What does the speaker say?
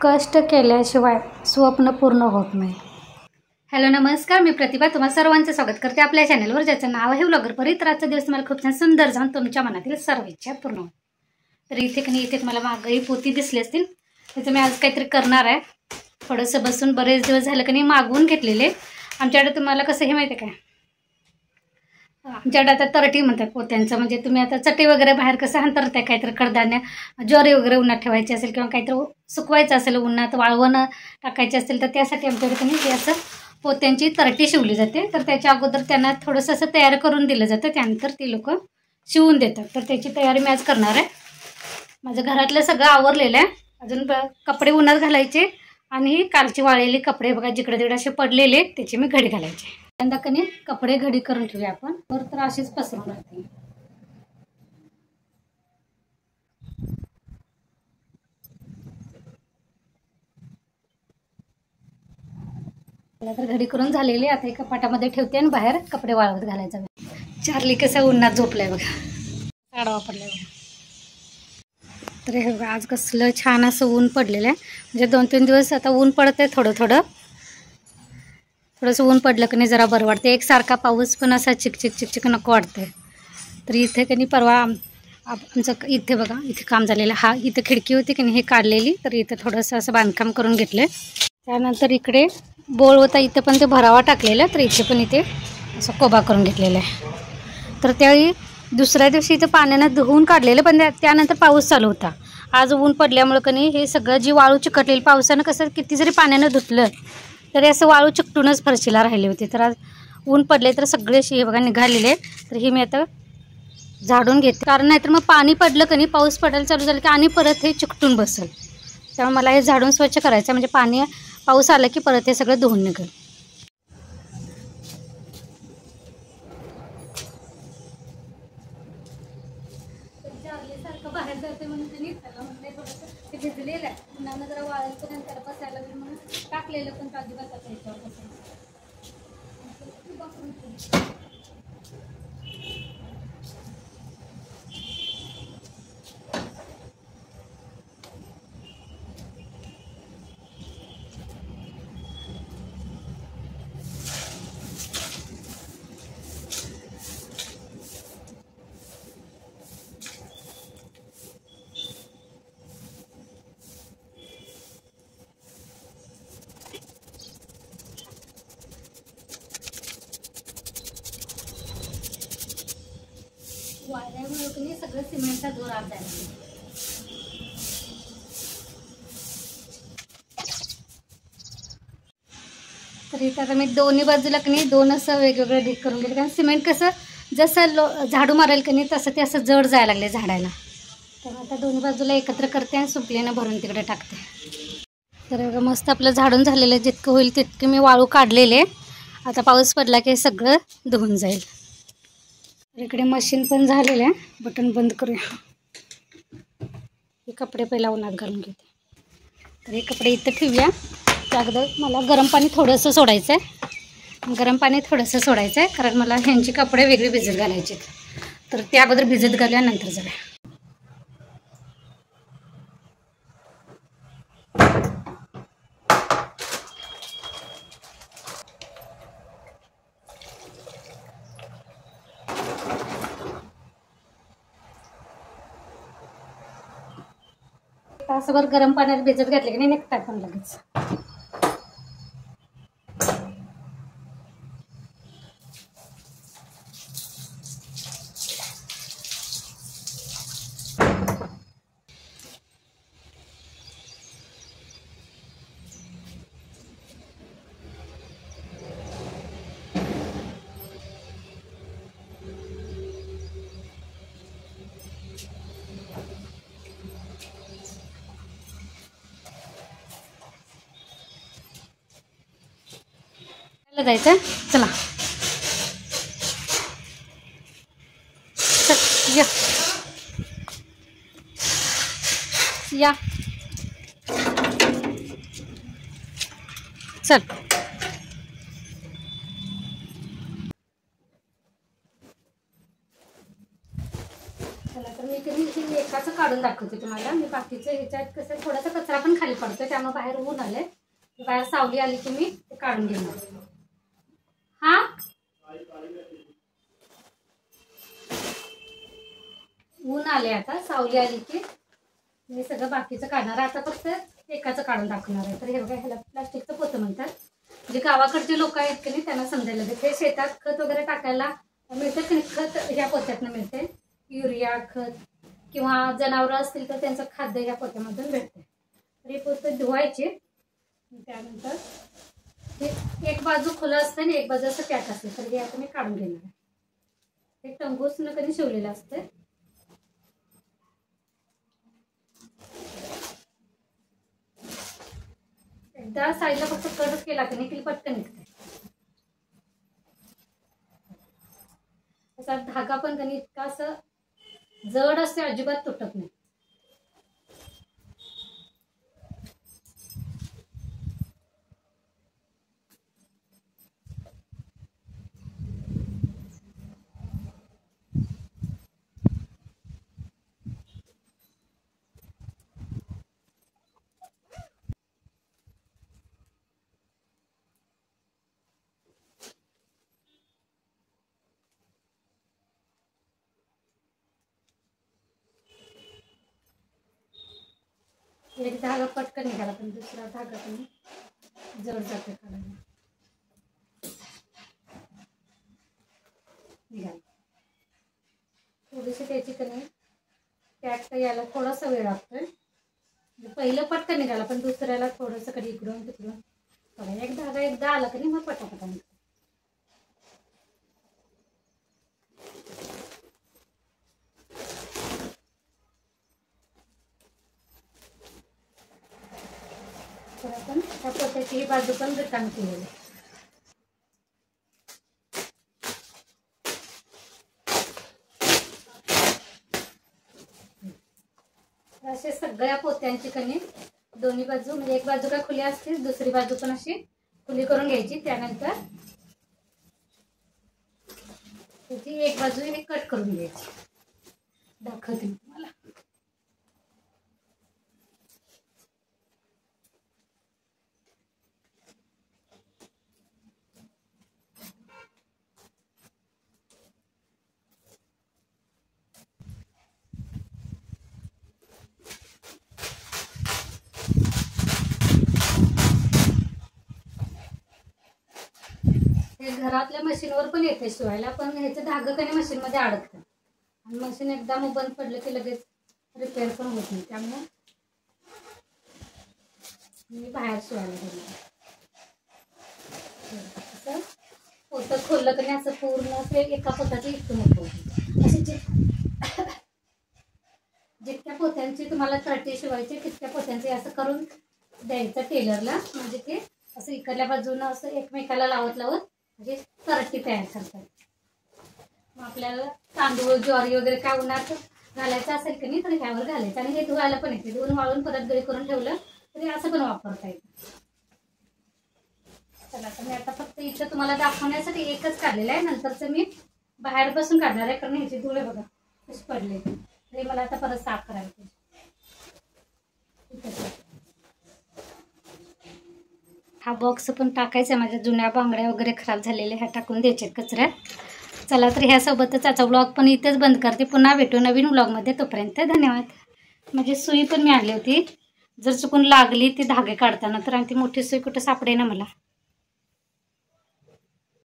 कष्ट केल्याशिवाय स्वप्न पूर्ण होत नाही। हॅलो नमस्कार, मी प्रतिभा तुम्हा सर्वांचं स्वागत करते आपल्या चॅनलवर, ज्याचं नाव आहे व्लॉगर परी। तर आजचा दिवस मला खूप छान सुंदर जाऊन तुमच्या मनातील सर्व इच्छा पूर्ण होईल। तर इथे मला मागही पोती दिसली असतील, त्याचं मी आज काहीतरी करणार आहे। थोडंसं बसून बरेच दिवस झालं की नाही मागवून घेतलेले। आमच्याकडे तुम्हाला कसं हे माहिती आहे काय, आमच्याकडे आता तरटी म्हणतात पोत्यांचं। म्हणजे तुम्ही आता चटई वगैरे बाहेर कसं अंतरताय, काहीतरी कडधान्य ज्वारी वगैरे उन्हात ठेवायची असेल किंवा काहीतरी सुकवायचं असेल, उन्हात वाळवण टाकायचे असेल, तर त्यासाठी आमच्याकडे नाही हे असं पोत्यांची तरटी शिवली जाते। तर त्याच्या अगोदर त्यांना थोडंसं असं तयार करून दिलं जातं, त्यानंतर ती लोक शिवून देतात। तर त्याची तयारी मी आज करणार आहे। माझं घरातलं सगळं आवरलेलं आहे, अजून कपडे उन्हात घालायचे आणि कालची वाळलेली कपडे बघा जिकडे तिकडे असे पडलेले, त्याची मी घडी घालायचे। यंदा कधी कपडे घडी करून ठेवूया आपण, तर अशीच पसरून राहते। तर घडी करून झालेली, आता एका पाटामध्ये ठेवते आणि बाहेर कपडे वाळवत घालायचा। चार्ली कसं उन्हात झोपलाय बघा, साडा वापरलाय बघा। तर हे बघा आज कसलं छान असं ऊन पडलेलं आहे। म्हणजे 2-3 दिवस आता ऊन पडतंय, थोडंसं ऊन पडलं की नाही जरा बरं वाटते। एकसारखा पाऊस पण असा चिकचिक नको वाटतंय। तर इथे की नाही परवा आमचं इथे बघा, इथे काम झालेलं, हा इथे खिडकी होती की नाही हे काढलेली, तर इथे थोडंसं असं बांधकाम करून घेतलं। त्यानंतर इकडे बोळ होता, इथे पण ते भरावा टाकलेला, तर इथे पण इथे असं कोबा करून घेतलेला आहे। तर त्यावेळी दुसऱ्या दिवशी इथं पाण्यानं धुवून काढलेलं, पण त्यानंतर पाऊस चालू होता। आज ऊन पडल्यामुळं की नाही हे सगळं जी वाळू चिकटलेली, पावसानं कसं किती जरी पाण्यानं धुतलं तरी असं वाळू चिकटूनच फरशीला राहिले होते। तर आज ऊन पडले तर सगळे हे बघा निघालेले। तर हे मी आता झाडून घेते, कारण नाहीतर मग पाणी पडलं की नाही, पाऊस पडायला चालू झालं की आणि परत हे चिकटून बसेल। त्यामुळे मला हे झाडून स्वच्छ करायचं, म्हणजे पाऊस आला की परत हे सगळं धुवून निघेल। सारखं बाहेर जाते म्हणून त्याला म्हटलं थोडंसं ते भिजलेलं आहे, उन्हानं जरा वाळायचं आणि त्याला बसायला म्हणून टाकलेलं, पण अजिबात आता याच्यावर बसायचं। वाळल्यामुळे की नाही सगळं सिमेंटचा जोर आत जायला। तर इथं आता मी दोन्ही बाजूला की नाही 2 असं वेगवेगळं ढीग करून घेतलं, कारण सिमेंट कसं जसं झाडू मारेल की नाही तसं ते असं जड जायला लागले झाडायला। तर आता दोन्ही बाजूला एकत्र करते आणि सुपलीनं भरून तिकडे टाकते। तर मस्त आपलं झाडून झालेलं, जितकं होईल तितके मी वाळू काढलेले। आता पाऊस पडला की सगळं धुवून जाईल। इकडे मशीन पण झालेलं आहे, बटन बंद करूया। हे कपडे पहिला उन्हात घालून घेते। तर हे कपडे इथं ठेवूया। त्या अगोदर मला गरम पाणी थोडंसं सोडायचं आहे, कारण मला ह्यांची कपडे वेगळे भिजत घालायचे। तर त्या अगोदर भिजत घालूया, नंतर जाऊया। तासभर गरम पाण्यात भिजत घातले की नाही निघतात पण लगेच। जायचं चला, या चल। चला तर मी एकाचं काढून दाखवते तुम्हाला मी. बाकीचं ह्याच्यात कसं थोडासा कचरा पण खाली पडतो, त्यामुळे बाहेर ऊन आले, बाहेर सावली आली की मी ते काढून घेणार. हा ऊन आले, आता सावली आली की मी सगळं बाकीचं काढणार. आता फक्त एकाचं काढून दाखवणार आहे. तर हे बघा, ह्याला प्लास्टिकचं पोतं म्हणतात. जे गावाकडचे लोक आहेत की नाही त्यांना समजायला ते शेतात खत वगैरे टाकायला मिळतं की नाही, खत ह्या पोत्यातनं मिळते. युरिया खत किंवा जनावरं असतील तर त्यांचं खाद्य ह्या पोत्यामधून भेटते. तर हे पोतं धुवायचे. त्यानंतर हे एक बाजू खुलं असतं आणि एक बाजू असं पॅक असते. तर हे आता मी काढून घेणार आहे. हे टंगूसनं कधी शिवलेलं असतं. एकदा साईडला फक्त कट केला की नाही की पटकन निघते. असा धागा पण कधी इतका असं जड असते, अजिबात तुटत नाही. एक धागा पटकन निघाला पण दुसरा धागा पण जड जाते काढायला. निघाला. थोडीशी त्याची कधी पॅक यायला थोडासा वेळ लागतोय. पहिलं पटकन निघाला पण दुसऱ्याला थोडंसं कधी इकडून तिकडून बघा. एक धागा एकदा आला की मग पटापटा निघतो. तर आपण त्या पोत्याची ही बाजू पण रिकामी केलेली. असे सगळ्या पोत्यांची कणी दोन्ही बाजू म्हणजे एक बाजू काय खुली असते, दुसरी बाजू पण अशी खुली करून घ्यायची. त्यानंतर त्याची एक बाजू हे कट करून घ्यायची. दाखवते तुम्हाला. हे घरातल्या मशीनवर पण येते शिवायला, पण ह्याचे धागे कधी मशीनमध्ये अडकतात आणि मशीन एकदा मग बंद पडलं की लगेच रिपेअर पण होत नाही. त्यामुळे मी बाहेर शिवायला गेले. असं पोतं खोललं की असं पूर्ण असं एका पोताची इतकं मोठं होतं. असे जितक्या पोत्यांची तुम्हाला तळटी शिवायची तितक्या पोत्यांचे असं करून द्यायचं टेलरला. म्हणजे ते असं इकडल्या बाजूनं असं एकमेकाला लावत लावत म्हणजे तरटी तयार करतात. मग आपल्याला तांदूळ ज्वारी वगैरे काय उन्हात घालायचं असेल की नाही तर ह्यावर घालायचं. आणि हे धुवायला पण येते. धुवून वाळून परत गळी करून ठेवलं तरी असं पण वापरता येतं. चला तर मी आता फक्त इथं तुम्हाला दाखवण्यासाठी एकच काढलेलं आहे. नंतरचं मी बाहेर बसून काढणार आहे, कारण ह्याची धुळे बघा कशी पडले. हे मला आता परत साफ करायचं. हा बॉक्स पण टाकायचा आहे. माझ्या जुन्या बांगड्या वगैरे खराब झालेल्या ह्या टाकून द्यायच्यात कचऱ्यात. चला तर ह्यासोबतच आजचा ब्लॉग पण इथेच बंद करते. पुन्हा भेटू नवीन ब्लॉगमध्ये. तोपर्यंत धन्यवाद. म्हणजे सुई पण मी आणली होती, जर चुकून लागली ती धागे काढताना तर आणि ती मोठी सुई कुठं सापडे ना मला.